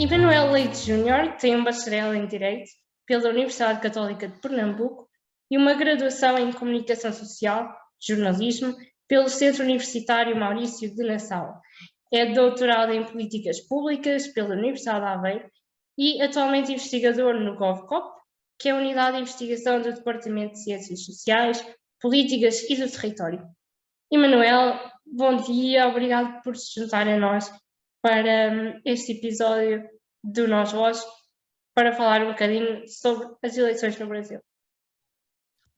Emanuel Leite Júnior tem um bacharel em Direito pela Universidade Católica de Pernambuco e uma graduação em Comunicação Social, Jornalismo, pelo Centro Universitário Maurício de Nassau. É doutorado em Políticas Públicas pela Universidade de Aveiro e atualmente investigador no GovCop, que é a unidade de investigação do Departamento de Ciências Sociais, Políticas e do Território. Emanuel, bom dia, obrigado por se juntar a nós para este episódio do Nós Voz, para falar um bocadinho sobre as eleições no Brasil.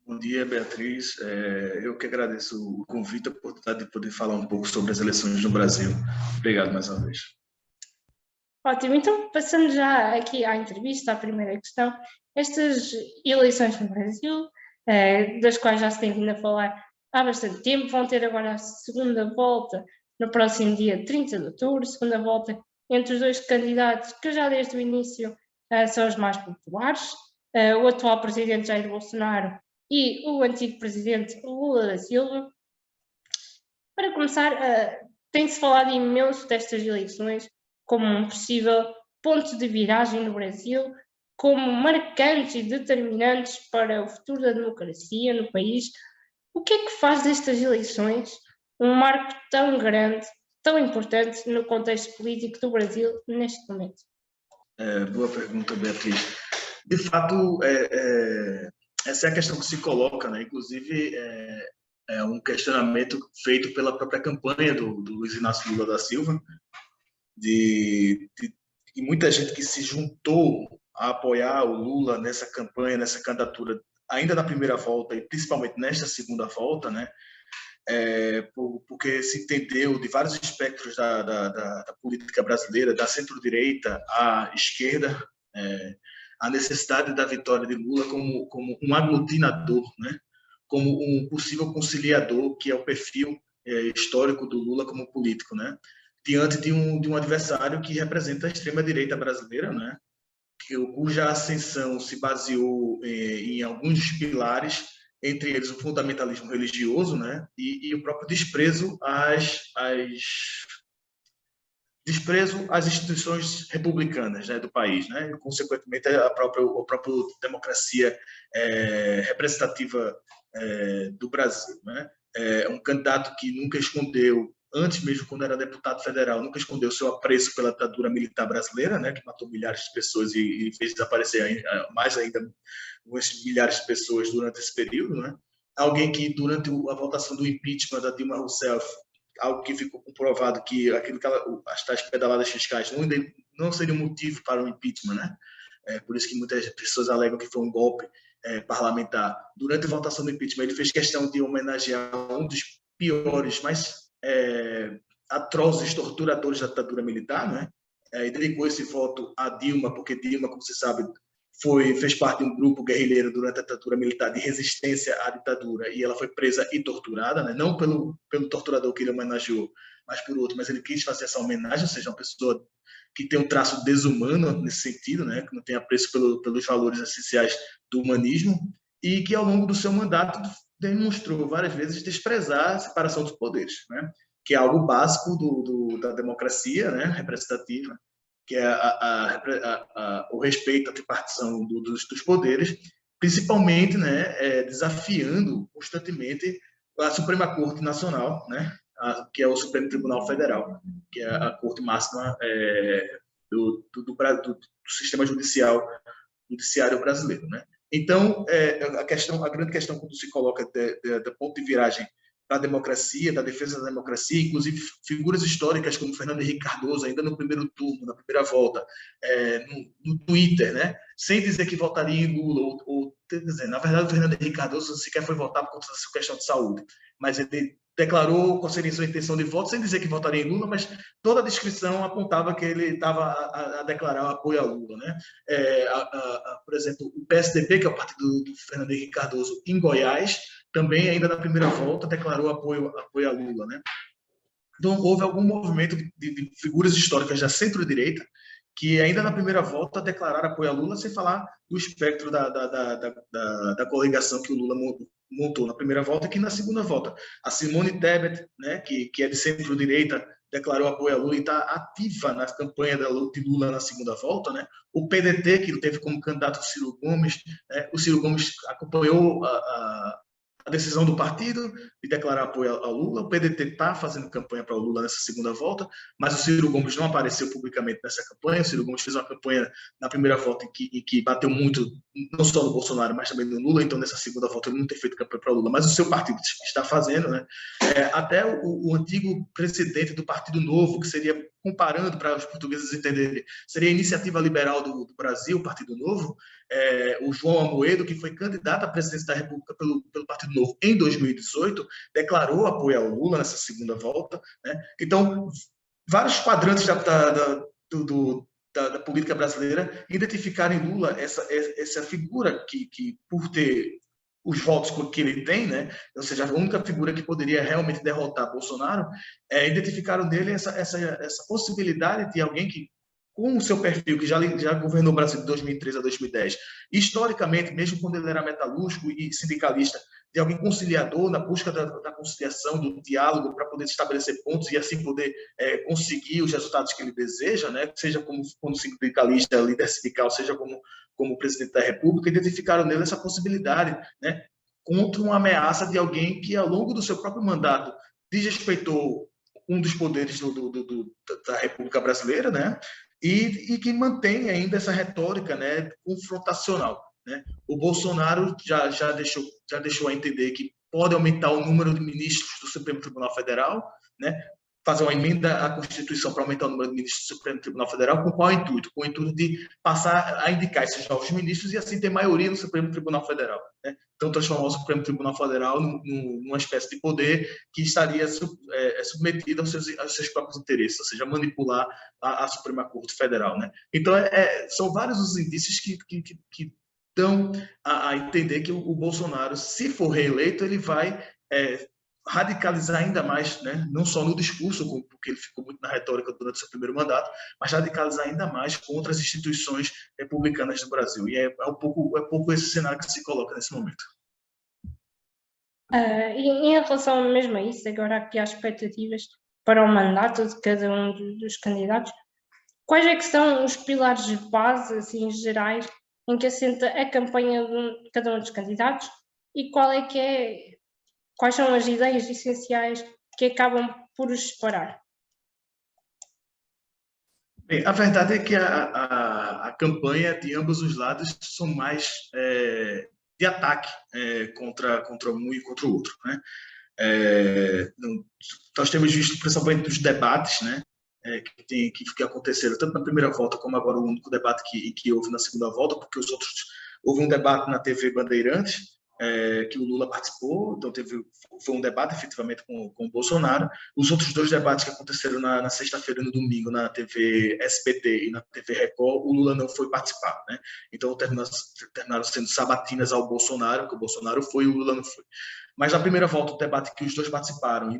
Bom dia, Beatriz. Eu que agradeço o convite, a oportunidade de poder falar um pouco sobre as eleições no Brasil. Obrigado mais uma vez. Ótimo, então passando já aqui à entrevista, à primeira questão. Estas eleições no Brasil, das quais já se tem vindo a falar há bastante tempo, vão ter agora a segunda volta no próximo dia 30 de outubro, segunda volta entre os dois candidatos que já desde o início são os mais populares, o atual presidente Jair Bolsonaro e o antigo presidente Lula da Silva. Para começar, tem-se falado imenso destas eleições como um possível ponto de viragem no Brasil, como marcantes e determinantes para o futuro da democracia no país. O que é que faz destas eleições um marco tão grande, tão importante no contexto político do Brasil neste momento? Boa pergunta, Beatriz. De fato, essa é a questão que se coloca, né? Inclusive, é um questionamento feito pela própria campanha do Luiz Inácio Lula da Silva, de muita gente que se juntou a apoiar o Lula nessa campanha, nessa candidatura, ainda na primeira volta e principalmente nesta segunda volta, né? Porque se entendeu de vários espectros da política brasileira, da centro-direita à esquerda, a necessidade da vitória de Lula como um aglutinador, né? Como um possível conciliador, que é o perfil histórico do Lula como político, né? Diante de um adversário que representa a extrema-direita brasileira, né? Cuja ascensão se baseou em alguns pilares, entre eles o fundamentalismo religioso, né? E o próprio desprezo às instituições republicanas, né, do país, né? E, consequentemente, a própria democracia representativa do Brasil, né? Um candidato que nunca escondeu, antes mesmo quando era deputado federal, nunca escondeu seu apreço pela ditadura militar brasileira, né, que matou milhares de pessoas e fez desaparecer mais ainda milhares de pessoas durante esse período, né? Alguém que, durante a votação do impeachment da Dilma Rousseff, algo que ficou comprovado que as tais pedaladas fiscais não seria um motivo para o impeachment, né? Por isso que muitas pessoas alegam que foi um golpe parlamentar. Durante a votação do impeachment, ele fez questão de homenagear um dos piores, mais atrozes torturadores da ditadura militar, né? E dedicou esse voto a Dilma, porque Dilma, como você sabe, fez parte de um grupo guerrilheiro durante a ditadura militar de resistência à ditadura, e ela foi presa e torturada, né? Não pelo torturador que ele homenageou, mas por outro, mas ele quis fazer essa homenagem, ou seja, uma pessoa que tem um traço desumano nesse sentido, né? Que não tem apreço pelos valores essenciais do humanismo, e que ao longo do seu mandato demonstrou várias vezes desprezar a separação dos poderes, né? Que é algo básico da democracia, né? Representativa, que é o respeito à tripartição dos poderes, principalmente, né, desafiando constantemente a Suprema Corte Nacional, né, que é o Supremo Tribunal Federal, que é a corte máxima do sistema judiciário brasileiro, né? Então, a grande questão quando se coloca da ponto de viragem da democracia, da defesa da democracia, inclusive figuras históricas como Fernando Henrique Cardoso, ainda no primeiro turno, na primeira volta, no Twitter, né, sem dizer que votaria em Lula, quer dizer, na verdade, o Fernando Henrique Cardoso sequer foi votar por conta dessa questão de saúde, mas ele declarou qual seria sua intenção de voto, sem dizer que votaria em Lula, mas toda a descrição apontava que ele estava a declarar o apoio a Lula, né? Por exemplo, o PSDB, que é o partido do Fernando Henrique Cardoso, em Goiás, também, ainda na primeira volta, declarou apoio a Lula, né? Então, houve algum movimento de figuras históricas da centro-direita que, ainda na primeira volta, declararam apoio a Lula, sem falar do espectro da coligação que o Lula montou na primeira volta e que na segunda volta. A Simone Tebet, né, que é de centro-direita, declarou apoio a Lula e está ativa na campanha de Lula na segunda volta, né? O PDT, que teve como candidato o Ciro Gomes, né? O Ciro Gomes acompanhou a decisão do partido de declarar apoio a Lula. O PDT está fazendo campanha para o Lula nessa segunda volta, mas o Ciro Gomes não apareceu publicamente nessa campanha. O Ciro Gomes fez uma campanha na primeira volta em que bateu muito, não só no Bolsonaro, mas também no Lula. Então, nessa segunda volta, ele não tem feito campanha para o Lula, mas o seu partido está fazendo, né? Até o antigo presidente do Partido Novo, que seria, comparando para os portugueses entenderem, seria a Iniciativa Liberal do Brasil, o Partido Novo, o João Amoedo, que foi candidato à presidência da República pelo Partido Novo em 2018, declarou apoio ao Lula nessa segunda volta, né? Então, vários quadrantes da política brasileira identificaram em Lula essa figura que por ter os votos que ele tem, né? Ou seja, a única figura que poderia realmente derrotar Bolsonaro, identificaram nele essa possibilidade de alguém que, com o seu perfil, que já governou o Brasil de 2003 a 2010, historicamente, mesmo quando ele era metalúrgico e sindicalista, de alguém conciliador na busca da conciliação, do diálogo, para poder estabelecer pontos e assim poder conseguir os resultados que ele deseja, né? Seja como sindicalista, líder sindical, seja como presidente da República, identificaram nele essa possibilidade, né? Contra uma ameaça de alguém que, ao longo do seu próprio mandato, desrespeitou um dos poderes da República Brasileira, né? E que mantém ainda essa retórica, né, confrontacional, né? O Bolsonaro já deixou a entender que pode aumentar o número de ministros do Supremo Tribunal Federal, né? Fazer uma emenda à Constituição para aumentar o número de ministros do Supremo Tribunal Federal, com qual intuito? Com o intuito de passar a indicar esses novos ministros e assim ter maioria no Supremo Tribunal Federal, né? Então, transformar o Supremo Tribunal Federal numa espécie de poder que estaria submetido aos seus próprios interesses, ou seja, manipular a Suprema Corte Federal, né? Então, são vários os indícios que dão a entender que o Bolsonaro, se for reeleito, ele vai radicalizar ainda mais, né? Não só no discurso, porque ele ficou muito na retórica durante o seu primeiro mandato, mas radicalizar ainda mais contra as instituições republicanas do Brasil. E é um pouco esse cenário que se coloca nesse momento. E em relação mesmo a isso, agora aqui há expectativas para o mandato de cada um dos candidatos. Quais é que são os pilares de base, assim, gerais, em que assenta a campanha de cada um dos candidatos e quais são as ideias essenciais que acabam por os separar? Bem, a verdade é que a campanha de ambos os lados são mais de ataque contra um e contra o outro, né? Nós temos visto, principalmente nos debates, né, que aconteceram tanto na primeira volta como agora o único debate que houve na segunda volta, porque houve um debate na TV Bandeirantes, que o Lula participou, então foi um debate efetivamente com o Bolsonaro. Os outros dois debates que aconteceram na sexta-feira e no domingo na TV SBT e na TV Record, o Lula não foi participar, né? Então terminaram sendo sabatinas ao Bolsonaro, que o Bolsonaro foi e o Lula não foi. Mas na primeira volta, o debate que os dois participaram, e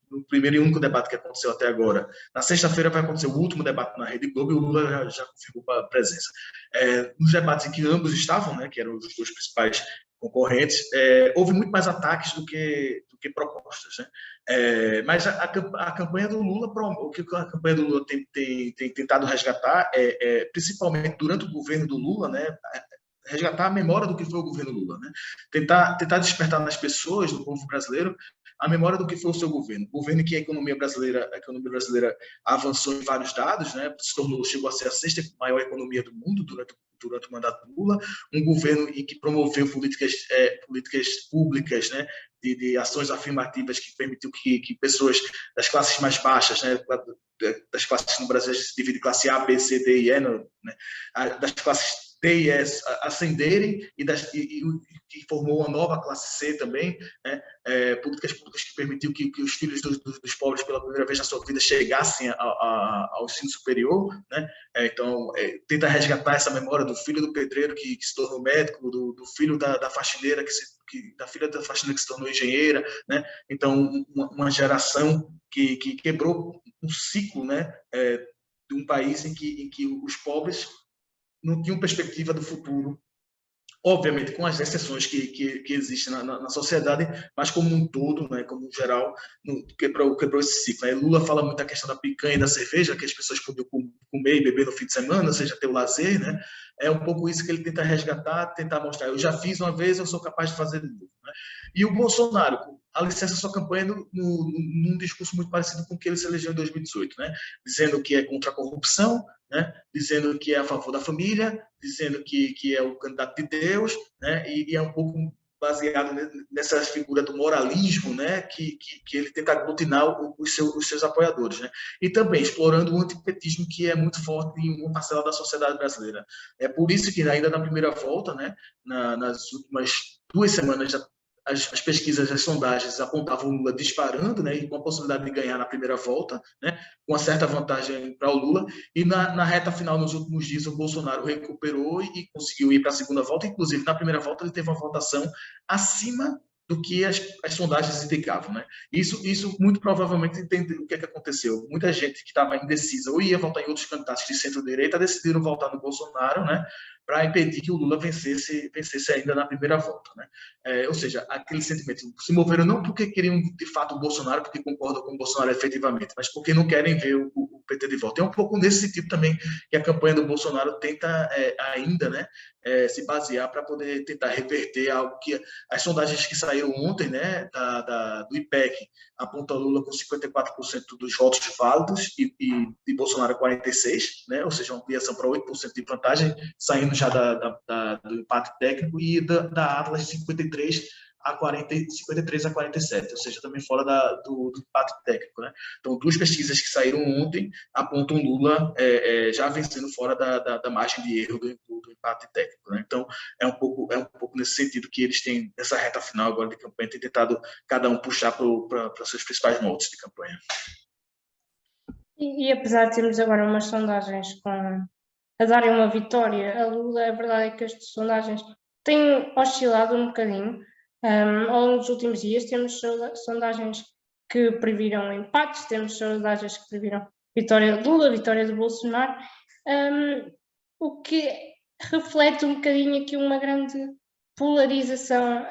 no primeiro e único debate que aconteceu até agora, na sexta-feira vai acontecer o último debate na Rede Globo e o Lula já confirmou a presença. Nos debates em que ambos estavam, né, que eram os dois principais concorrentes, houve muito mais ataques do que propostas, né? Mas a campanha do Lula, o que a campanha do Lula tem tentado resgatar, principalmente durante o governo do Lula, né, resgatar a memória do que foi o governo Lula, né? Tentar despertar nas pessoas, no povo brasileiro, a memória do que foi o seu governo. O governo em que a economia brasileira avançou em vários dados, né? Chegou a ser a sexta maior economia do mundo durante o mandato do Lula, um governo em que promoveu políticas públicas, né, de ações afirmativas que permitiu que pessoas das classes mais baixas, né, das classes no Brasil se divide em classe A, B, C, D e E, né, das classes D e E ascenderem e formou uma nova classe C também, né? Políticas públicas que permitiu que os filhos dos pobres pela primeira vez na sua vida chegassem ao ensino superior, né? Então, tenta resgatar essa memória do filho do pedreiro que se tornou médico, do filho da faxineira da filha da faxineira que se tornou engenheira, né? Então, uma geração que quebrou um ciclo, né? De um país em que os pobres não tinham perspectiva do futuro obviamente com as exceções que existem na sociedade, mas como um todo, né, como um geral, quebrou esse ciclo. Aí Lula fala muito da questão da picanha e da cerveja, que as pessoas podiam comer e beber no fim de semana, ou seja, ter o lazer, né? É um pouco isso que ele tenta resgatar, tentar mostrar. Eu já fiz uma vez, eu sou capaz de fazer de novo. Né? E o Bolsonaro alicerça sua campanha num discurso muito parecido com o que ele se elegeu em 2018, né? Dizendo que é contra a corrupção, né? Dizendo que é a favor da família, dizendo que é o candidato de Deus, né? E é um pouco baseado nessa figura do moralismo, né? Que ele tenta aglutinar os seus apoiadores, né? E também explorando o antipetismo, que é muito forte em uma parcela da sociedade brasileira. É por isso que ainda na primeira volta, né? Nas últimas 2 semanas as pesquisas, as sondagens apontavam o Lula disparando, né, e com a possibilidade de ganhar na primeira volta, né, com uma certa vantagem para o Lula, e na reta final, nos últimos dias, o Bolsonaro recuperou e conseguiu ir para a segunda volta, inclusive na primeira volta ele teve uma votação acima do que as sondagens indicavam, né? Isso muito provavelmente entende o que aconteceu. Muita gente que estava indecisa ou ia votar em outros candidatos de centro-direita decidiram votar no Bolsonaro, né? Para impedir que o Lula vencesse ainda na primeira volta, né? Ou seja, aquele sentimento, se moveram não porque queriam de fato o Bolsonaro, porque concordam com o Bolsonaro efetivamente, mas porque não querem ver o PT de volta. É um pouco nesse sentido também que a campanha do Bolsonaro tenta ainda, né? Se basear para poder tentar reverter algo que as sondagens que saíram ontem, né, do IPEC, apontam Lula com 54% dos votos válidos e Bolsonaro 46%, né, ou seja, uma ampliação para 8% de vantagem, saindo já do empate técnico, e da Atlas 53% a 47%, ou seja, também fora do empate técnico, né? Então, duas pesquisas que saíram ontem apontam Lula já vencendo fora da margem de erro do empate técnico, né? Então, é um pouco nesse sentido que eles têm, nessa reta final agora de campanha, têm tentado cada um puxar para seus principais moldes de campanha. E apesar de termos agora umas sondagens a darem uma vitória a Lula, a verdade é que estas sondagens têm oscilado um bocadinho. Ao longo dos últimos dias temos sondagens que previram empates, temos sondagens que previram vitória de Lula, vitória de Bolsonaro, o que reflete um bocadinho aqui uma grande polarização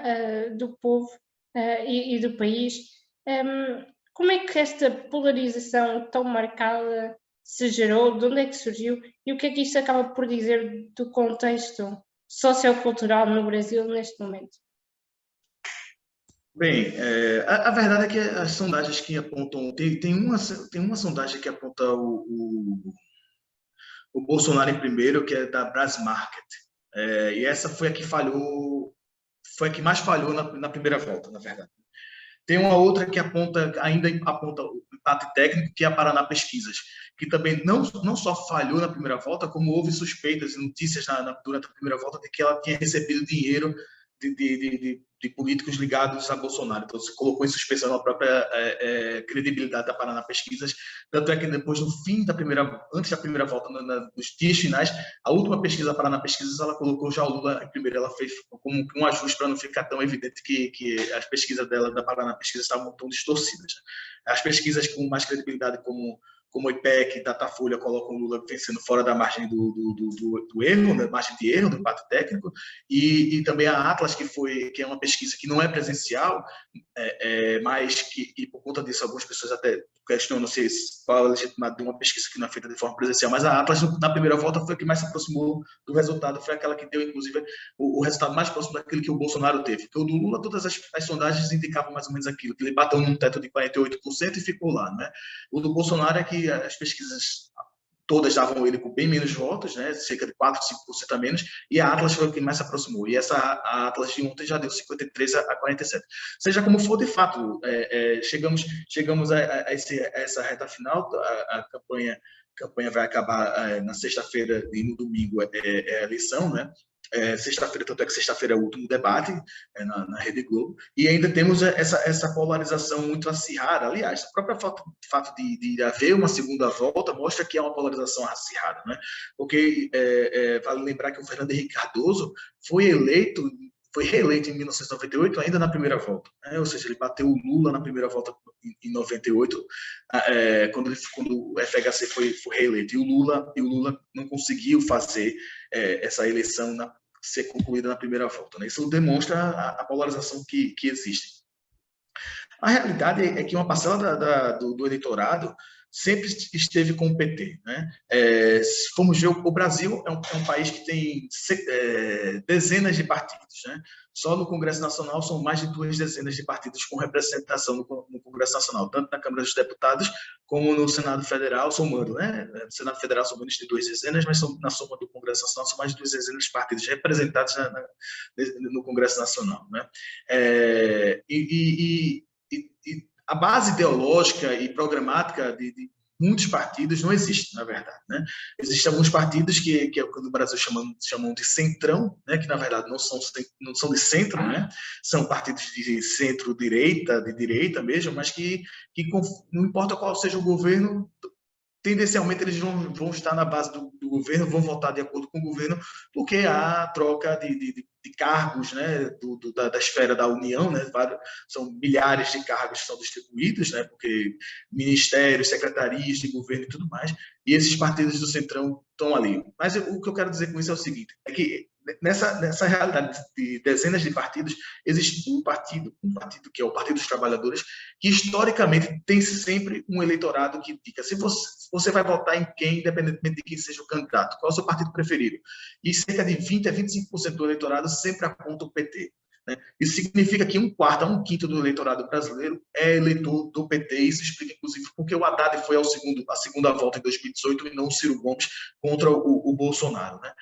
do povo e do país. Como é que esta polarização tão marcada se gerou? De onde é que surgiu? E o que é que isto acaba por dizer do contexto sociocultural no Brasil neste momento? Bem, a verdade é que as sondagens que apontam... Tem uma sondagem que aponta o Bolsonaro em primeiro, que é da Brasmarket. E essa foi a que falhou, foi a que mais falhou na primeira volta, na verdade. Tem uma outra que ainda aponta o empate técnico, que é a Paraná Pesquisas, que também não só falhou na primeira volta, como houve suspeitas e notícias durante a primeira volta de que ela tinha recebido dinheiro de políticos ligados a Bolsonaro. Então, se colocou em suspensão a própria credibilidade da Paraná Pesquisas. Tanto é que depois, antes da primeira volta, nos dias finais, a última pesquisa da Paraná Pesquisas, ela colocou já o Lula em primeiro. Ela fez como um ajuste para não ficar tão evidente que as pesquisas dela, da Paraná Pesquisas, estavam tão distorcidas. As pesquisas com mais credibilidade, como o IPEC, Datafolha, colocam o Lula vencendo fora da margem do erro, da margem de erro, do empate técnico, e também a Atlas, que é uma pesquisa que não é presencial, mas que por conta disso algumas pessoas até questionam qual é a legitimidade de uma pesquisa que não é feita de forma presencial, mas a Atlas, na primeira volta, foi a que mais se aproximou do resultado, foi aquela que deu, inclusive, o resultado mais próximo daquele que o Bolsonaro teve. Porque o do Lula, todas as sondagens indicavam mais ou menos aquilo, que ele bateu num teto de 48% e ficou lá, né? O do Bolsonaro é que as pesquisas todas davam ele com bem menos votos, né, cerca de 4, 5% a menos, e a Atlas foi o que mais se aproximou. E a Atlas de ontem já deu 53 a 47. Seja como for, de fato, chegamos a essa reta final, a campanha vai acabar na sexta-feira e no domingo é a eleição, né? Sexta-feira, tanto é que sexta-feira é o último debate na Rede Globo, e ainda temos essa polarização muito acirrada. Aliás, o próprio fato de haver uma segunda volta mostra que há uma polarização acirrada, né? Porque vale lembrar que o Fernando Henrique Cardoso foi reeleito em 1998, ainda na primeira volta, né? Ou seja, ele bateu o Lula na primeira volta em 98, quando o FHC foi reeleito, e o Lula não conseguiu fazer essa eleição ser concluída na primeira volta, né? Isso demonstra a polarização que existe. A realidade é que uma parcela do eleitorado sempre esteve com o PT, né? Se formos ver, o Brasil é um país que tem dezenas de partidos, né? Só no Congresso Nacional são mais de 2 dezenas de partidos com representação no Congresso Nacional, tanto na Câmara dos Deputados como no Senado Federal, somando, né? No Senado Federal são menos de 2 dezenas, mas na soma do Congresso Nacional são mais de 2 dezenas de partidos representados no Congresso Nacional, né? A base ideológica e programática de muitos partidos não existe, na verdade, né? Existem alguns partidos que no Brasil chamam de centrão, né? Que na verdade não são de centro, né? São partidos de centro-direita, de direita mesmo, mas que não importa qual seja o governo, tendencialmente eles vão estar na base do governo, vão votar de acordo com o governo, porque há troca de cargos, né, da esfera da União, né, são milhares de cargos que são distribuídos, né, porque ministérios, secretarias de governo e tudo mais, e esses partidos do Centrão estão ali. Mas o que eu quero dizer com isso é o seguinte, é que nessa realidade de dezenas de partidos, existe um partido que é o Partido dos Trabalhadores, que historicamente tem sempre um eleitorado que indica se você vai votar em quem, independentemente de quem seja o candidato, qual é o seu partido preferido. E cerca de 20% a 25% do eleitorado sempre aponta o PT. Né? Isso significa que 1/4 a 1/5 do eleitorado brasileiro é eleitor do PT. Isso explica, inclusive, porque o Haddad foi a segunda volta em 2018 e não o Ciro Gomes contra o Bolsonaro. Né?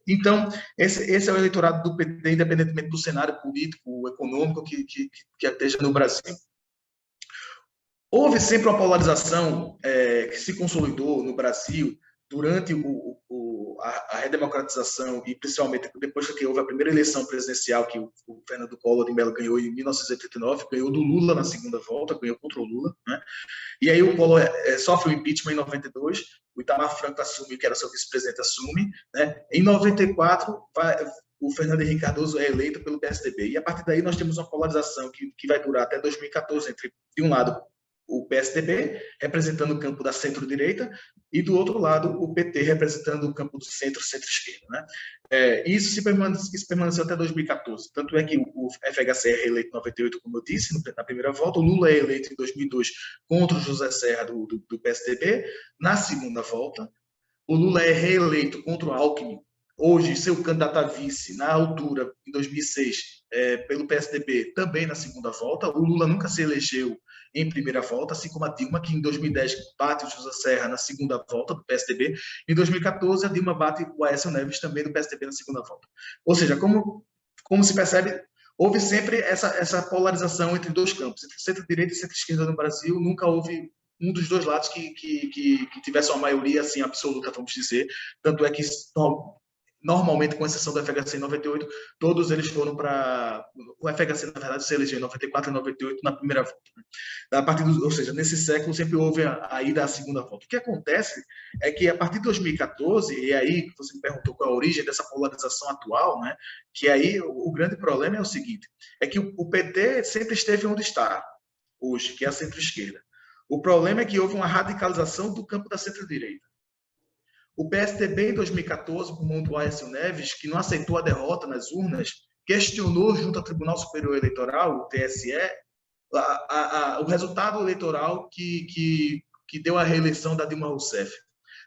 Então, esse é o eleitorado do PT, independentemente do cenário político, econômico que esteja no Brasil. Houve sempre uma polarização que se consolidou no Brasil durante a redemocratização e principalmente depois que houve a primeira eleição presidencial que o Fernando Collor de Mello ganhou em 1989, ganhou do Lula na segunda volta, ganhou contra o Lula, né? E aí o Collor sofre o impeachment em 92, o Itamar Franco assume, que era seu vice-presidente, assume, né? Em 94, o Fernando Henrique Cardoso é eleito pelo PSDB. E a partir daí nós temos uma polarização que vai durar até 2014 entre, de um lado, o PSDB, representando o campo da centro-direita, e do outro lado, o PT, representando o campo do centro-esquerda. Né? Isso permaneceu até 2014. Tanto é que o FHC é reeleito em 98, como eu disse, na primeira volta. O Lula é eleito em 2002 contra o José Serra, do PSDB. Na segunda volta, o Lula é reeleito contra o Alckmin, hoje seu candidato a vice, na altura, em 2006, pelo PSDB, também na segunda volta. O Lula nunca se elegeu em primeira volta, assim como a Dilma, que em 2010 bate o José Serra na segunda volta do PSDB. Em 2014, a Dilma bate o Aécio Neves também do PSDB na segunda volta. Ou seja, como se percebe, houve sempre essa polarização entre dois campos, entre centro-direita e centro-esquerda no Brasil. Nunca houve um dos dois lados que tivesse uma maioria assim, absoluta, vamos dizer. Tanto é que normalmente, com exceção do FHC em 98, todos eles foram para... O FHC, na verdade, se elegeu em 94 e 98 na primeira volta. Né? Ou seja, nesse século sempre houve a ida à segunda volta. O que acontece é que, a partir de 2014, e aí você me perguntou qual a origem dessa polarização atual, né? Que aí o grande problema é o seguinte, é que o PT sempre esteve onde está hoje, que é a centro-esquerda. O problema é que houve uma radicalização do campo da centro-direita. O PSDB, em 2014, por mão do Aécio Neves, que não aceitou a derrota nas urnas, questionou junto ao Tribunal Superior Eleitoral, o TSE, o resultado eleitoral que deu a reeleição da Dilma Rousseff.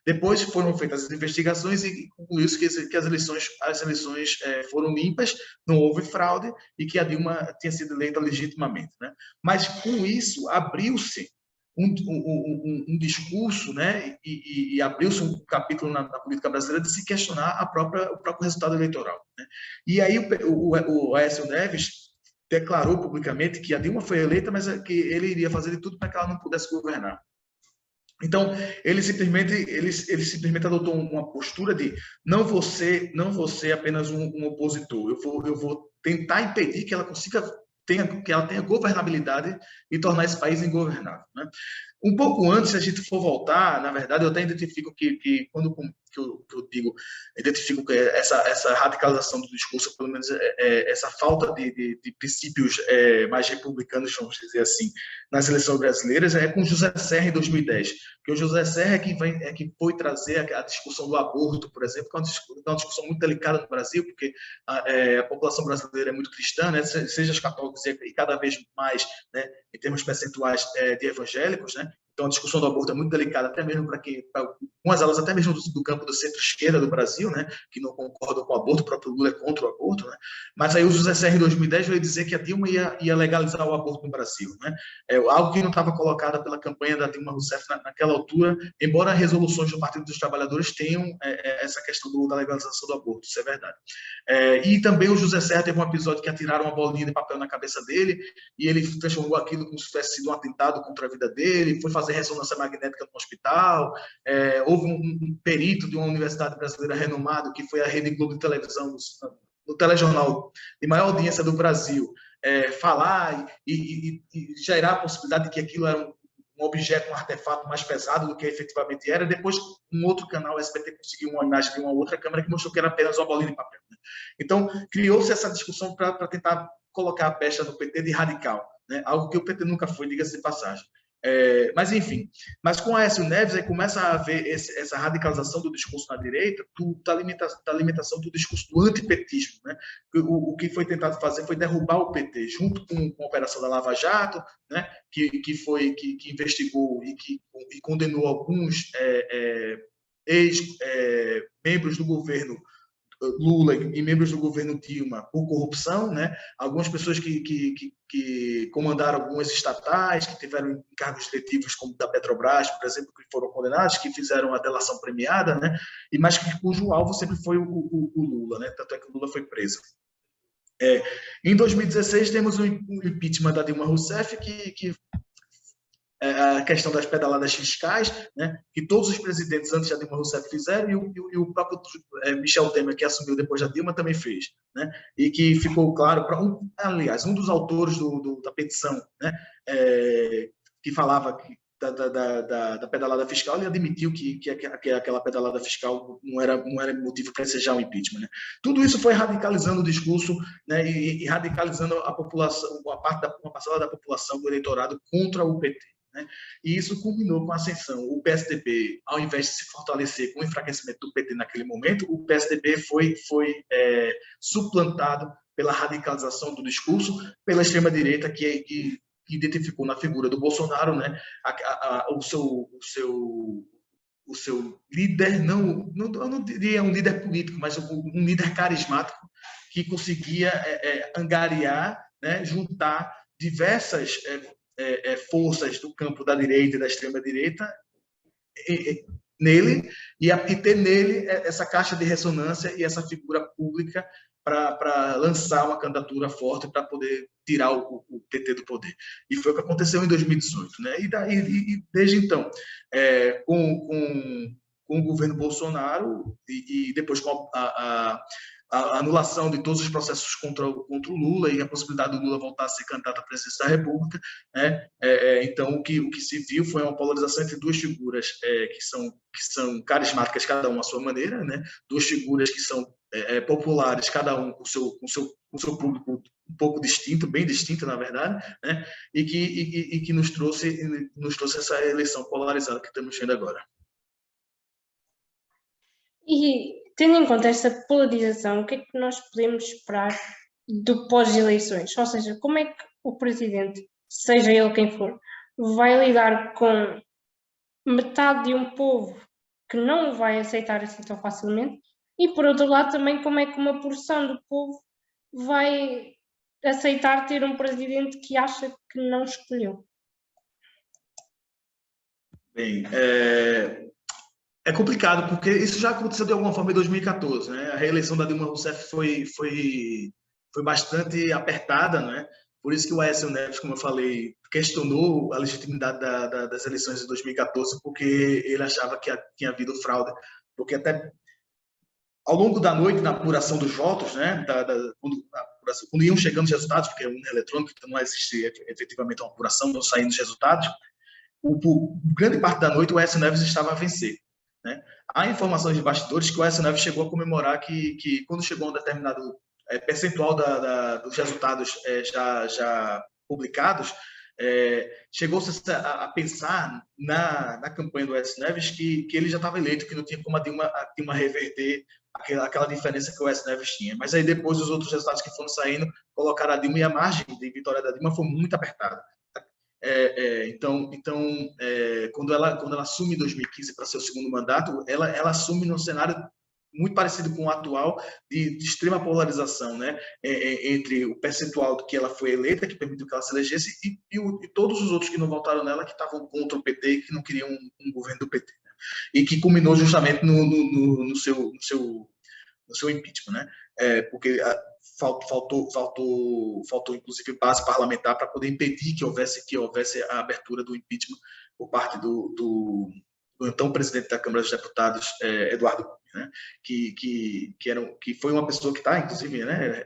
Depois foram feitas as investigações e concluiu-se que as eleições foram limpas, não houve fraude e que a Dilma tinha sido eleita legitimamente. Né? Mas, com isso, abriu-se um discurso, né, e abriu-se um capítulo na política brasileira de se questionar o próprio resultado eleitoral. Né? E aí o Aécio Neves declarou publicamente que a Dilma foi eleita, mas que ele iria fazer de tudo para que ela não pudesse governar. Então, ele simplesmente adotou uma postura de não vou ser apenas um opositor, eu vou tentar impedir que ela tenha governabilidade e tornar esse país ingovernável. Né? Um pouco antes, se a gente for voltar, na verdade, eu até identifico que quando eu digo, identifico que essa radicalização do discurso, pelo menos essa falta de princípios mais republicanos, vamos dizer assim, nas eleições brasileiras, é com José Serra em 2010. Porque o José Serra é que foi trazer a discussão do aborto, por exemplo, que é uma discussão muito delicada no Brasil, porque a população brasileira é muito cristã, né, seja os católicos e cada vez mais, né, em termos percentuais de evangélicos, né. Então, a discussão do aborto é muito delicada, até mesmo para algumas elas, até mesmo do campo do centro-esquerda do Brasil, né, que não concordam com o aborto, o próprio Lula é contra o aborto, né. Mas aí o José Serra, em 2010, veio dizer que a Dilma ia legalizar o aborto no Brasil, né. Algo que não estava colocado pela campanha da Dilma Rousseff naquela altura, embora resoluções do Partido dos Trabalhadores tenham essa questão da legalização do aborto, isso é verdade. E também o José Serra teve um episódio que atiraram uma bolinha de papel na cabeça dele, e ele transformou aquilo como se tivesse sido um atentado contra a vida dele, foi fazer ressonância magnética no hospital, houve um perito de uma universidade brasileira renomado, que foi a Rede Globo de televisão, no telejornal de maior audiência do Brasil, falar e gerar a possibilidade de que aquilo era um objeto, um artefato mais pesado do que efetivamente era. Depois, um outro canal, o SBT, conseguiu uma imagem de uma outra câmera que mostrou que era apenas uma bolinha de papel, né? Então, criou-se essa discussão para tentar colocar a pecha do PT de radical, né? Algo que o PT nunca foi, diga-se de passagem. Mas, enfim, mas com Aécio Neves aí começa a haver essa radicalização do discurso na direita, da limitação do discurso do antipetismo, né? O que foi tentado fazer foi derrubar o PT, junto com a operação da Lava Jato, né? que investigou e condenou alguns ex-membros do governo Lula e membros do governo Dilma por corrupção, né? Algumas pessoas que comandaram algumas estatais, que tiveram cargos diretivos como da Petrobras, por exemplo, que foram condenados, que fizeram a delação premiada, né? Mas cujo alvo sempre foi o Lula, né? Tanto é que o Lula foi preso. Em 2016 temos o impeachment da Dilma Rousseff, que a questão das pedaladas fiscais, né, que todos os presidentes antes da Dilma Rousseff fizeram, e o próprio Michel Temer, que assumiu depois da Dilma, também fez, né, e que ficou claro, aliás, um dos autores da petição, né, que falava da pedalada fiscal, ele admitiu que aquela pedalada fiscal não era motivo para ensejar o impeachment, né. Tudo isso foi radicalizando o discurso, né, e radicalizando a população, uma parcela da população, do eleitorado, contra o PT. Né? E isso culminou com a ascensão. O PSDB, ao invés de se fortalecer com o enfraquecimento do PT naquele momento, o PSDB foi suplantado pela radicalização do discurso, pela extrema-direita, que identificou na figura do Bolsonaro, né, o seu líder, eu não diria um líder político, mas um líder carismático que conseguia angariar, né, juntar diversas forças do campo da direita e da extrema-direita nele, e ter nele essa caixa de ressonância e essa figura pública para lançar uma candidatura forte para poder tirar o PT do poder. E foi o que aconteceu em 2018. Né? E desde então, com o governo Bolsonaro e depois com a anulação de todos os processos contra o Lula e a possibilidade do Lula voltar a ser candidato à presidência da República, né? Então, o que se viu foi uma polarização entre duas figuras que são carismáticas, cada uma à sua maneira, né? Duas figuras que são populares, cada um com o seu público um pouco distinto, bem distinto, na verdade, né? E que nos trouxe essa eleição polarizada que estamos vendo agora. E, tendo em conta esta polarização, o que é que nós podemos esperar do pós-eleições? Ou seja, como é que o presidente, seja ele quem for, vai lidar com metade de um povo que não o vai aceitar assim tão facilmente? E, por outro lado, também como é que uma porção do povo vai aceitar ter um presidente que acha que não escolheu? Bem, é complicado, porque isso já aconteceu de alguma forma em 2014, né? A reeleição da Dilma Rousseff foi bastante apertada, né? Por isso que o Aécio Neves, como eu falei, questionou a legitimidade das eleições de 2014, porque ele achava que tinha havido fraude, porque até ao longo da noite, na apuração dos votos, né? Quando iam chegando os resultados, porque é um eletrônico, então não existe efetivamente uma apuração, não saindo os resultados, grande parte da noite o Aécio Neves estava a vencer. Né? Há informações de bastidores que o Aécio Neves chegou a comemorar que quando chegou a um determinado percentual dos resultados já publicados, chegou-se a pensar na campanha do Aécio Neves que ele já estava eleito, que não tinha como a Dilma reverter aquela diferença que o Aécio Neves tinha. Mas aí depois os outros resultados que foram saindo colocaram a Dilma, e a margem de vitória da Dilma foi muito apertada. Então, quando ela assume em 2015 para seu segundo mandato, ela assume num cenário muito parecido com o atual, de extrema polarização, né, entre o percentual do que ela foi eleita, que permitiu que ela se elegesse, e todos os outros que não votaram nela, que estavam contra o PT e que não queriam um governo do PT, né? E que culminou justamente no seu impeachment, né? Porque faltou inclusive base parlamentar para poder impedir que houvesse a abertura do impeachment por parte do então presidente da Câmara dos Deputados, Eduardo Cunha, né? que foi uma pessoa que está, inclusive, né,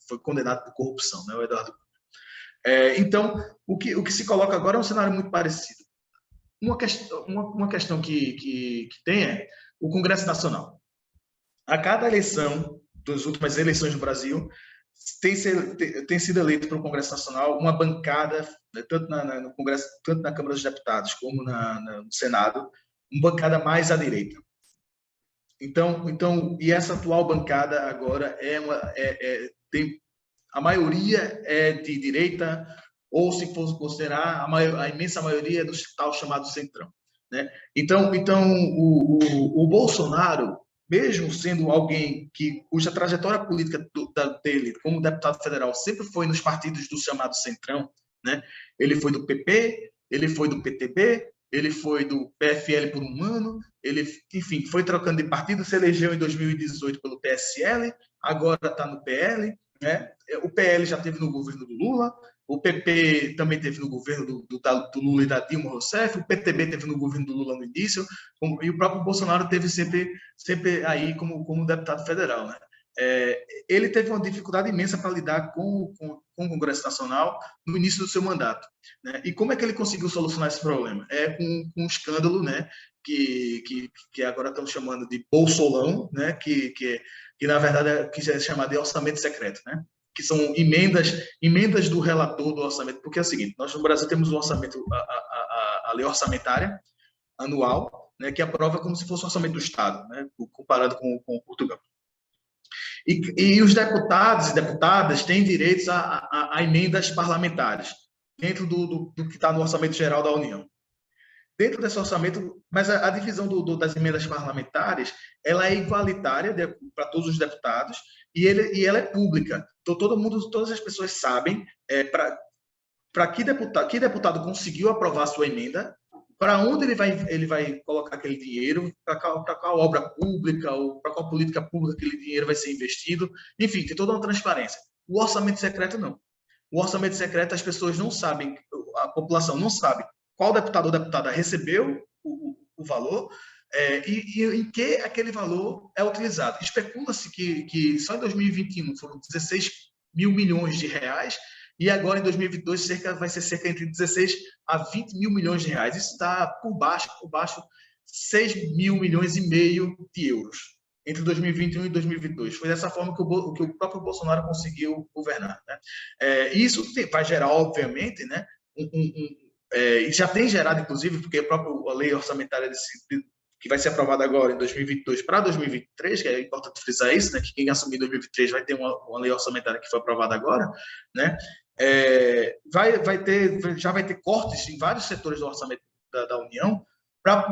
foi condenado por corrupção, né, o Eduardo Cunha. Então, o que se coloca agora é um cenário muito parecido. Uma questão que tem é o Congresso Nacional. A cada eleição, das últimas eleições no Brasil, tem sido eleito para o Congresso Nacional uma bancada, né, tanto no Congresso, tanto na Câmara dos Deputados como no Senado, uma bancada mais à direita. Então, e essa atual bancada agora tem a maioria é de direita, ou se for considerar a imensa maioria é do tal chamado centrão, né? Então o Bolsonaro, mesmo sendo alguém cuja trajetória política dele como deputado federal sempre foi nos partidos do chamado centrão, né? Ele foi do PP, ele foi do PTB, ele foi do PFL por um ano, ele, enfim, foi trocando de partido, se elegeu em 2018 pelo PSL, agora está no PL, né? O PL já teve no governo do Lula, o PP também teve no governo do Lula e da Dilma Rousseff, o PTB teve no governo do Lula no início, e o próprio Bolsonaro teve sempre aí como deputado federal, né? Ele teve uma dificuldade imensa para lidar com o Congresso Nacional no início do seu mandato, né? E como é que ele conseguiu solucionar esse problema? Com um escândalo, né, que agora estão chamando de Bolsolão, né, que na verdade que é chamado de orçamento secreto, né? Que são emendas do relator do orçamento, porque é o seguinte: nós no Brasil temos um orçamento, a lei orçamentária anual, né, que aprova como se fosse o orçamento do Estado, né, comparado com Portugal. E os deputados e deputadas têm direitos a emendas parlamentares, dentro do que está no Orçamento Geral da União. Dentro desse orçamento, mas a divisão das emendas parlamentares, ela é igualitária para todos os deputados e ela é pública. Então, todas as pessoas sabem para que deputado conseguiu aprovar a sua emenda, para onde ele vai colocar aquele dinheiro, para qual obra pública ou para qual política pública aquele dinheiro vai ser investido. Enfim, tem toda uma transparência. O orçamento secreto, não. O orçamento secreto, as pessoas não sabem, a população não sabe qual deputado ou deputada recebeu o valor e em que aquele valor é utilizado. Especula-se que só em 2021 foram 16 mil milhões de reais, e agora, em 2022, vai ser cerca entre 16 a 20 mil milhões de reais. Isso está por baixo, 6 mil milhões e meio de euros entre 2021 e 2022. Foi dessa forma que o próprio Bolsonaro conseguiu governar, né? Isso vai gerar, obviamente, né, e já tem gerado, inclusive, porque a própria lei orçamentária que vai ser aprovada agora em 2022 para 2023, que é importante frisar isso, né, que quem assumir em 2023 vai ter uma lei orçamentária que foi aprovada agora, né? Já vai ter cortes em vários setores do orçamento da União,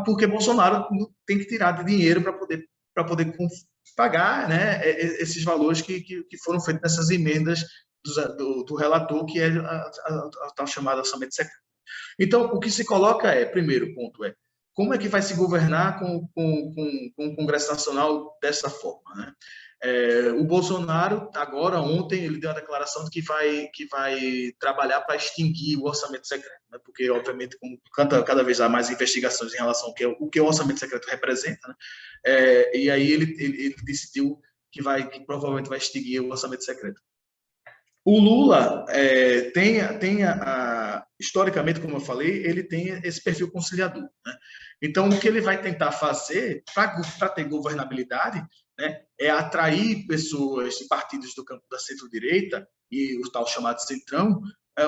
porque Bolsonaro tem que tirar de dinheiro para poder pagar, né, esses valores que foram feitos nessas emendas do relator, que é a tal chamada orçamento secreto. Então, o que se coloca primeiro ponto como é que vai se governar com o Congresso Nacional dessa forma, né? O Bolsonaro, ontem, ele deu a declaração de que vai trabalhar para extinguir o orçamento secreto, né? Porque, obviamente, como cada vez há mais investigações em relação ao que o orçamento secreto representa, né? E aí ele decidiu que provavelmente vai extinguir o orçamento secreto. O Lula historicamente, como eu falei, ele tem esse perfil conciliador, né? Então, o que ele vai tentar fazer para ter governabilidade, né, é atrair pessoas de partidos do campo da centro-direita e o tal chamado centrão,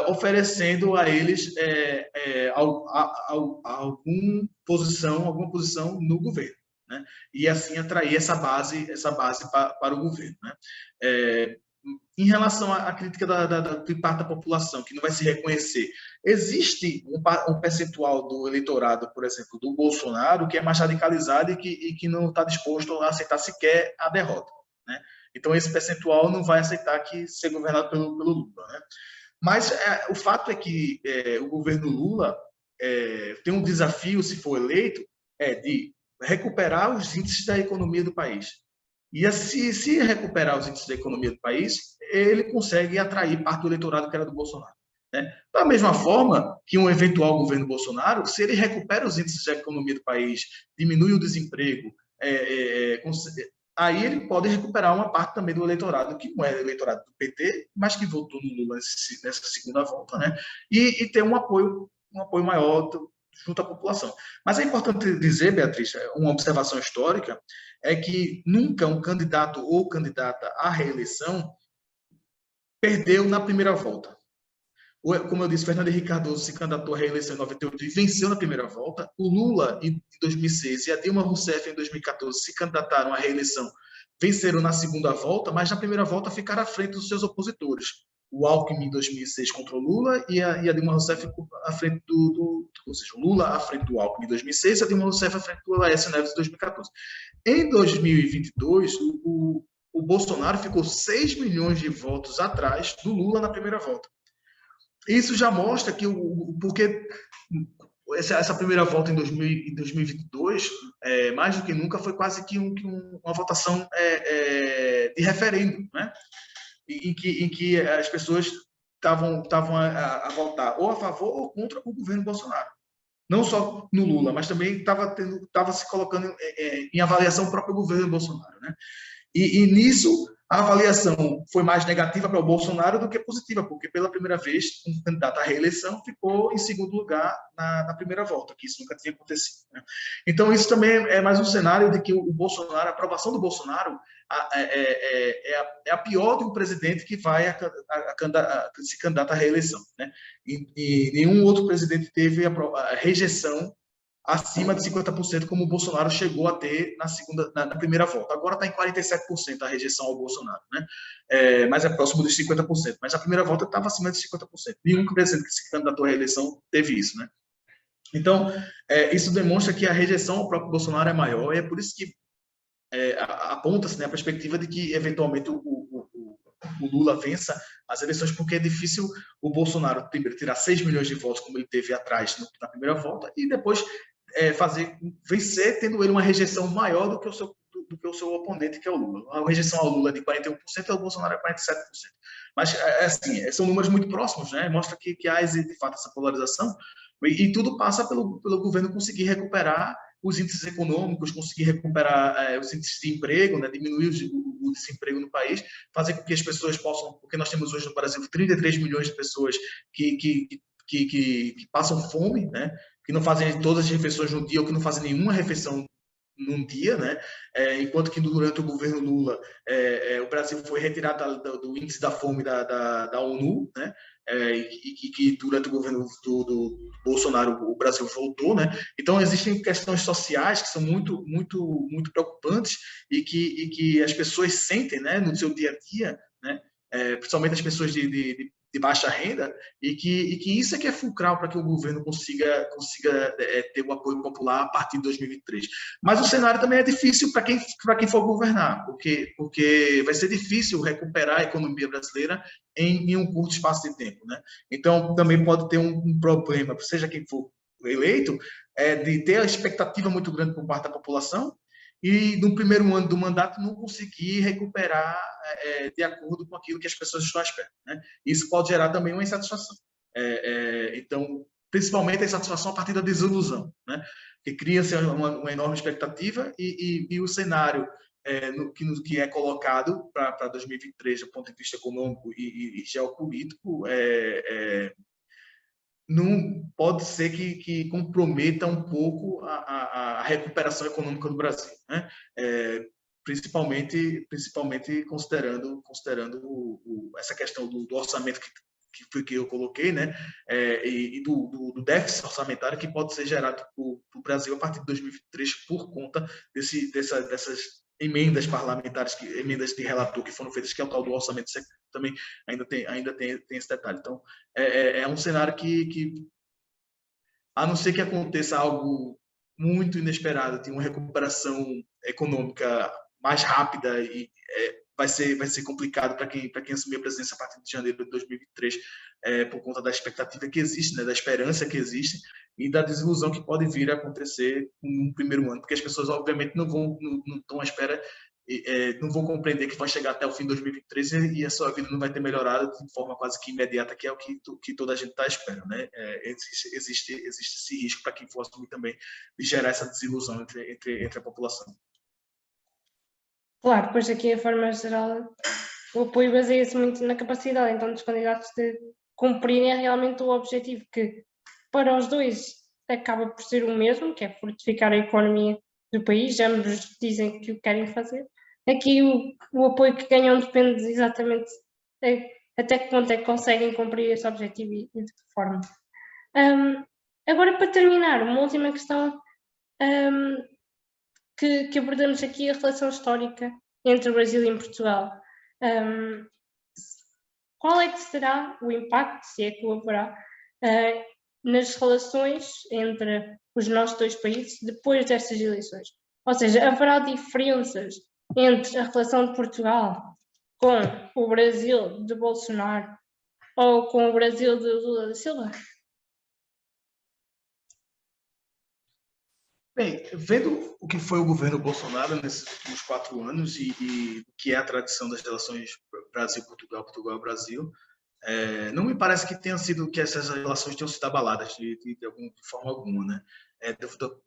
oferecendo a eles alguma posição no governo, né? E assim atrair essa base para o governo, né? Em relação à crítica de parte da população, que não vai se reconhecer, existe um percentual do eleitorado, por exemplo, do Bolsonaro, que é mais radicalizado e que não está disposto a aceitar sequer a derrota, né? Então, esse percentual não vai aceitar que ser governado pelo Lula, né? Mas o fato é que o governo Lula tem um desafio, se for eleito, de recuperar os índices da economia do país. E se recuperar os índices da economia do país, ele consegue atrair parte do eleitorado que era do Bolsonaro, né? Da mesma forma que um eventual governo Bolsonaro, se ele recupera os índices da economia do país, diminui o desemprego, aí ele pode recuperar uma parte também do eleitorado, que não é eleitorado do PT, mas que votou no Lula nessa segunda volta, né? E ter um apoio maior junto à população. Mas é importante dizer, Beatriz, uma observação histórica, é que nunca um candidato ou candidata à reeleição perdeu na primeira volta. Como eu disse, Fernando Henrique Cardoso se candidatou à reeleição em 98 e venceu na primeira volta. O Lula, em 2006, e a Dilma Rousseff, em 2014, se candidataram à reeleição, venceram na segunda volta, mas na primeira volta ficaram à frente dos seus opositores. O Alckmin, em 2006, contra o Lula, e a Dilma Rousseff à frente ou seja, o Lula à frente do Alckmin, em 2006, e a Dilma Rousseff à frente do Aécio Neves, em 2014. Em 2022, o Bolsonaro ficou 6 milhões de votos atrás do Lula na primeira volta. Isso já mostra que porque essa primeira volta em 2022, mais do que nunca, foi quase que uma votação de referendo, né? em que as pessoas estavam a votar ou a favor ou contra o governo Bolsonaro. Não só no Lula, mas também estava se colocando em avaliação o próprio governo Bolsonaro, né? E nisso, a avaliação foi mais negativa para o Bolsonaro do que positiva, porque pela primeira vez, um candidato à reeleição ficou em segundo lugar na primeira volta, que isso nunca tinha acontecido, né? Então, isso também é mais um cenário de que o Bolsonaro, a aprovação do Bolsonaro é a pior de um presidente que vai se candidata à reeleição, né? E nenhum outro presidente teve a rejeição acima de 50%, como o Bolsonaro chegou a ter na primeira volta. Agora está em 47% a rejeição ao Bolsonaro, né? Mas é próximo dos 50%. Mas a primeira volta estava acima de 50%. Nenhum presidente que se candidatou à reeleição teve isso, né? Então, isso demonstra que a rejeição ao próprio Bolsonaro é maior, e é por isso que aponta-se, né, a perspectiva de que, eventualmente, o Lula vença as eleições, porque é difícil o Bolsonaro, primeiro, tirar 6 milhões de votos, como ele teve atrás na primeira volta, e depois vencer, tendo ele uma rejeição maior do que o seu oponente, que é o Lula. A rejeição ao Lula é de 41% e ao Bolsonaro é 47%. Mas, assim, são números muito próximos, né? Mostra que há, de fato, essa polarização, e tudo passa pelo governo conseguir recuperar os índices econômicos, conseguir recuperar os índices de emprego, né? Diminuir o desemprego no país, fazer com que as pessoas possam, porque nós temos hoje no Brasil 33 milhões de pessoas que passam fome, né? Que não fazem todas as refeições no dia ou que não fazem nenhuma refeição num dia, né? Enquanto que durante o governo Lula o Brasil foi retirado do índice da fome da ONU, né? E que durante o governo do Bolsonaro o Brasil voltou, né? Então existem questões sociais que são muito preocupantes e que as pessoas sentem, né, no seu dia a dia, né? Principalmente as pessoas de baixa renda, e que isso é que é fulcral para que o governo consiga ter o apoio popular a partir de 2023. Mas o cenário também é difícil para quem for governar, porque vai ser difícil recuperar a economia brasileira em um curto espaço de tempo, né? Então, também pode ter um problema, seja quem for eleito, de ter a expectativa muito grande por parte da população, e no primeiro ano do mandato não conseguir recuperar de acordo com aquilo que as pessoas estão à espera, né? Isso pode gerar também uma insatisfação. Então, principalmente a insatisfação a partir da desilusão, né? Que cria-se uma enorme expectativa e o cenário que é colocado para 2023 do ponto de vista econômico e geopolítico não pode ser que comprometa um pouco a recuperação econômica do Brasil, né? Principalmente considerando essa questão do orçamento que foi que eu coloquei, né? E do déficit orçamentário que pode ser gerado para o Brasil a partir de 2023 por conta dessas emendas parlamentares, emendas de relator que foram feitas, que é o tal do orçamento secreto, também ainda tem esse detalhe. Então, é um cenário que, a não ser que aconteça algo muito inesperado, de uma recuperação econômica mais rápida, e vai ser complicado para quem assumir a presidência a partir de janeiro de 2023, por conta da expectativa que existe, né, da esperança que existe e da desilusão que pode vir a acontecer no primeiro ano, porque as pessoas obviamente não estão à espera, não vão compreender que vai chegar até o fim de 2023 e a sua vida não vai ter melhorado de forma quase que imediata, que é o que toda a gente está esperando, né? Existe esse risco para quem for assumir também de gerar essa desilusão entre a população. Claro, depois aqui a forma geral, o apoio baseia-se muito na capacidade então dos candidatos de cumprirem realmente o objetivo que para os dois acaba por ser o mesmo, que é fortificar a economia do país, ambos dizem que o querem fazer. Aqui o apoio que ganham depende exatamente até que ponto é que conseguem cumprir esse objetivo e de que forma. Agora, para terminar, uma última questão que abordamos aqui, a relação histórica entre o Brasil e Portugal. Qual é que será o impacto, se é que o haverá, nas relações entre os nossos dois países depois destas eleições? Ou seja, haverá diferenças entre a relação de Portugal com o Brasil de Bolsonaro ou com o Brasil de Lula da Silva? Bem, vendo o que foi o governo Bolsonaro nesses últimos 4 anos e o que é a tradição das relações Brasil-Portugal, Portugal-Brasil, não me parece que tenha sido que essas relações tenham sido abaladas de forma alguma, né?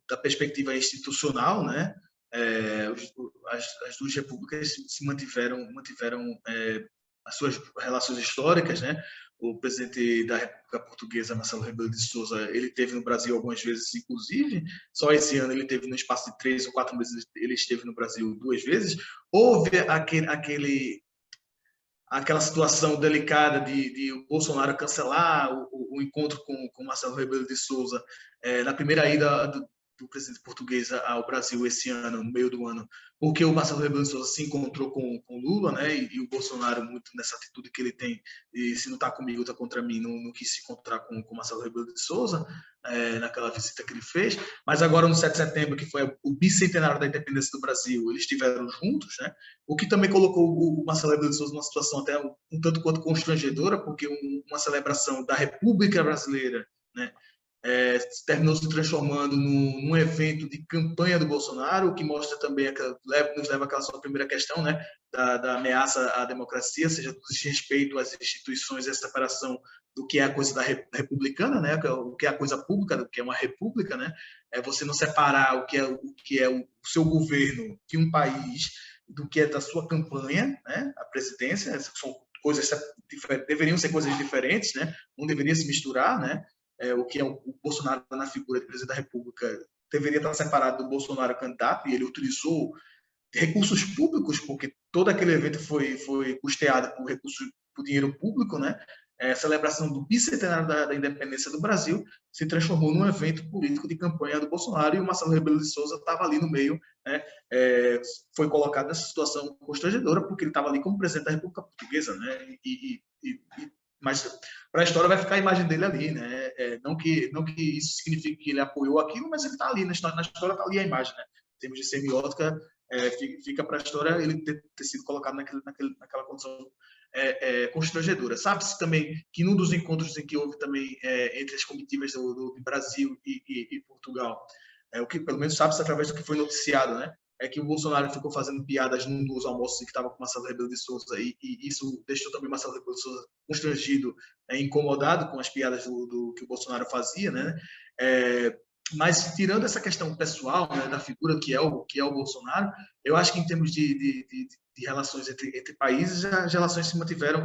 Da perspectiva institucional, né? As duas repúblicas se mantiveram as suas relações históricas, né? O presidente da República Portuguesa, Marcelo Rebelo de Sousa, ele esteve no Brasil algumas vezes, inclusive. Só esse ano ele teve no espaço de 3 ou 4 meses, ele esteve no Brasil 2 vezes. Houve aquela situação delicada de o Bolsonaro cancelar o encontro com Marcelo Rebelo de Sousa na primeira ida do presidente português ao Brasil esse ano, no meio do ano, porque o Marcelo Rebelo de Sousa se encontrou com Lula, né? E o Bolsonaro, muito nessa atitude que ele tem, e se não está comigo, está contra mim, não quis se encontrar com Marcelo Rebelo de Sousa naquela visita que ele fez. Mas agora, no 7 de setembro, que foi o bicentenário da independência do Brasil, eles estiveram juntos, né? O que também colocou o Marcelo Rebelo de Sousa numa situação até um tanto quanto constrangedora, porque uma celebração da República Brasileira, né, terminou se transformando num evento de campanha do Bolsonaro, o que mostra também, nos leva àquela sua primeira questão, né, da ameaça à democracia, seja do desrespeito às instituições e a separação do que é a coisa da republicana, né, o que é a coisa pública, do que é uma república, né, você não separar o que é o seu governo de um país do que é da sua campanha, né, a presidência, são coisas deveriam ser coisas diferentes, né, não deveria se misturar, né, o que é o Bolsonaro na figura de presidente da República deveria estar separado do Bolsonaro candidato, e ele utilizou recursos públicos, porque todo aquele evento foi custeado por dinheiro público, né? A celebração do bicentenário da independência do Brasil se transformou num evento político de campanha do Bolsonaro, e o Marcelo Rebelo de Sousa estava ali no meio, né? Foi colocado nessa situação constrangedora, porque ele estava ali como presidente da República Portuguesa, né? Mas para a história vai ficar a imagem dele ali, né? Não que isso signifique que ele apoiou aquilo, mas ele está ali, na história está ali a imagem, né? Em termos de semiótica, fica para a história ele ter sido colocado naquela condição constrangedora. Sabe-se também que num dos encontros em que houve também entre as comitivas do Brasil e Portugal, o que pelo menos sabe-se através do que foi noticiado, né? É que o Bolsonaro ficou fazendo piadas num dos almoços que estava com Marcelo Rebelo de Sousa, e isso deixou também Marcelo Rebelo de Sousa constrangido, incomodado com as piadas do que o Bolsonaro fazia, né? Mas tirando essa questão pessoal, né, da figura que é o Bolsonaro, eu acho que em termos de relações entre países, as relações se mantiveram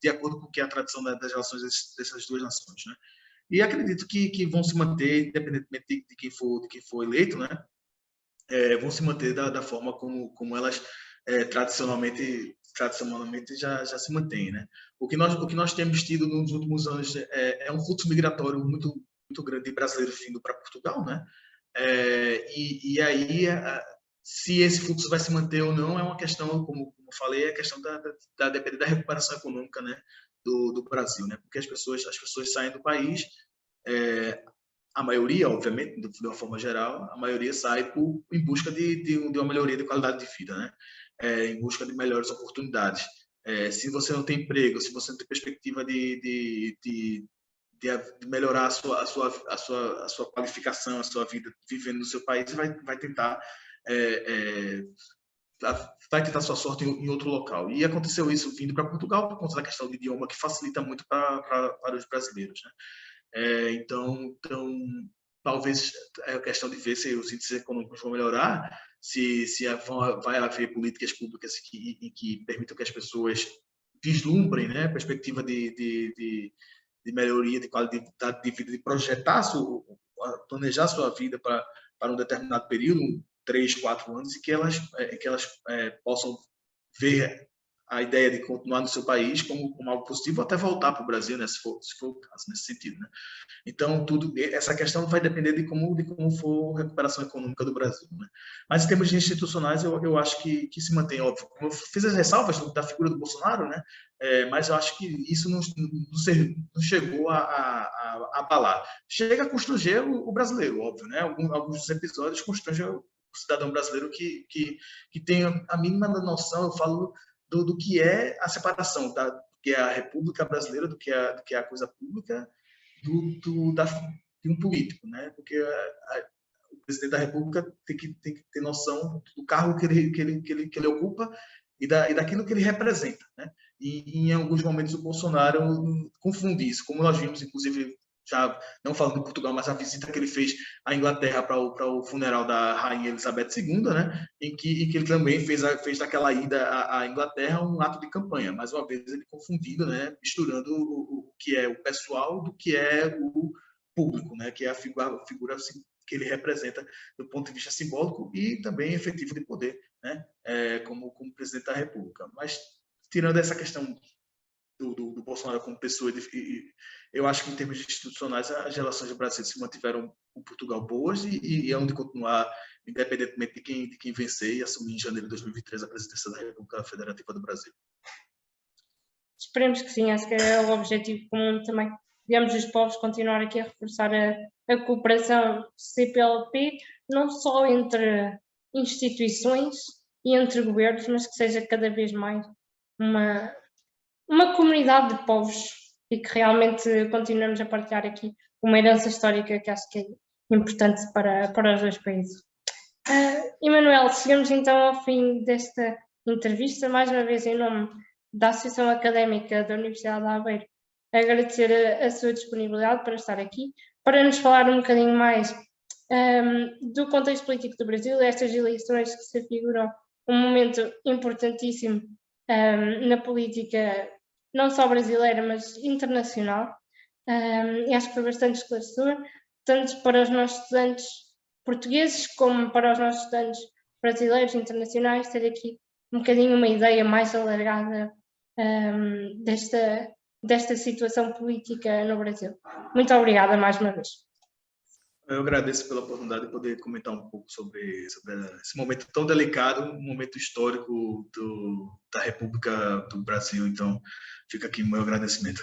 de acordo com o que é a tradição das relações dessas duas nações, né? E acredito que vão se manter, independentemente de quem for eleito, né? Vão se manter da forma como elas tradicionalmente já se mantêm, né? O que nós temos tido nos últimos anos é um fluxo migratório muito grande de brasileiros vindo para Portugal, né? E aí, se esse fluxo vai se manter ou não é uma questão, como eu falei, é a questão da depender da recuperação econômica, né, do Brasil, né? Porque as pessoas saem do país, a maioria, obviamente, de uma forma geral, a maioria sai em busca de uma melhoria de qualidade de vida, né? Em busca de melhores oportunidades. Se você não tem emprego, se você não tem perspectiva de melhorar a sua qualificação, a sua vida vivendo no seu país, vai tentar vai tentar sua sorte em outro local. E aconteceu isso vindo para Portugal por conta da questão do idioma, que facilita muito para os brasileiros, né? Então, talvez é a questão de ver se os índices econômicos vão melhorar, se vai haver políticas públicas que permitam que as pessoas vislumbrem, né, perspectiva de melhoria de qualidade de vida, de projetar, planejar sua vida para um determinado período, 3, 4 anos, e que elas possam ver a ideia de continuar no seu país como algo positivo, até voltar para o Brasil, né, se for o caso, nesse sentido, né? Então, essa questão vai depender de como for a recuperação econômica do Brasil, né? Mas, em termos de institucionais, eu acho que se mantém, óbvio. Como eu fiz as ressalvas da figura do Bolsonaro, né? Mas eu acho que isso não chegou a abalar. Chega a constranger o brasileiro, óbvio, né? Alguns episódios constrangem o cidadão brasileiro que tem a mínima noção, eu falo, do que é a separação, do que é a República Brasileira, do que é a coisa pública, de um político, né? Porque o presidente da República tem que ter noção do cargo que ele ocupa e daquilo que ele representa, né? E em alguns momentos o Bolsonaro confunde isso, como nós vimos, inclusive, já não falando de Portugal, mas a visita que ele fez à Inglaterra para o funeral da Rainha Elizabeth II, né? Em que ele também fez daquela ida à Inglaterra um ato de campanha. Mais uma vez, ele confundindo, né? Misturando o que é o pessoal do que é o público, né? Que é a figura que ele representa do ponto de vista simbólico e também efetivo de poder, né? Como presidente da República. Mas, tirando essa questão do Bolsonaro como pessoa, eu acho que em termos institucionais as relações do Brasil se mantiveram com Portugal boas e é onde continuar, independentemente de quem vencer e assumir em janeiro de 2023 a presidência da República Federativa do Brasil. Esperemos que sim, acho que é o objetivo comum também. Digamos, os povos continuar aqui a reforçar a cooperação CPLP, não só entre instituições e entre governos, mas que seja cada vez mais uma comunidade de povos e que realmente continuemos a partilhar aqui uma herança histórica que acho que é importante para os dois países. Emanuel, chegamos então ao fim desta entrevista, mais uma vez em nome da Associação Académica da Universidade de Aveiro, agradecer a sua disponibilidade para estar aqui, para nos falar um bocadinho mais do contexto político do Brasil, estas eleições que se afiguram um momento importantíssimo na política, não só brasileira, mas internacional, e acho que foi bastante esclarecedor, tanto para os nossos estudantes portugueses como para os nossos estudantes brasileiros internacionais, ter aqui um bocadinho uma ideia mais alargada desta situação política no Brasil. Muito obrigada mais uma vez. Eu agradeço pela oportunidade de poder comentar um pouco sobre esse momento tão delicado, um momento histórico da República do Brasil. Então, fica aqui o meu agradecimento.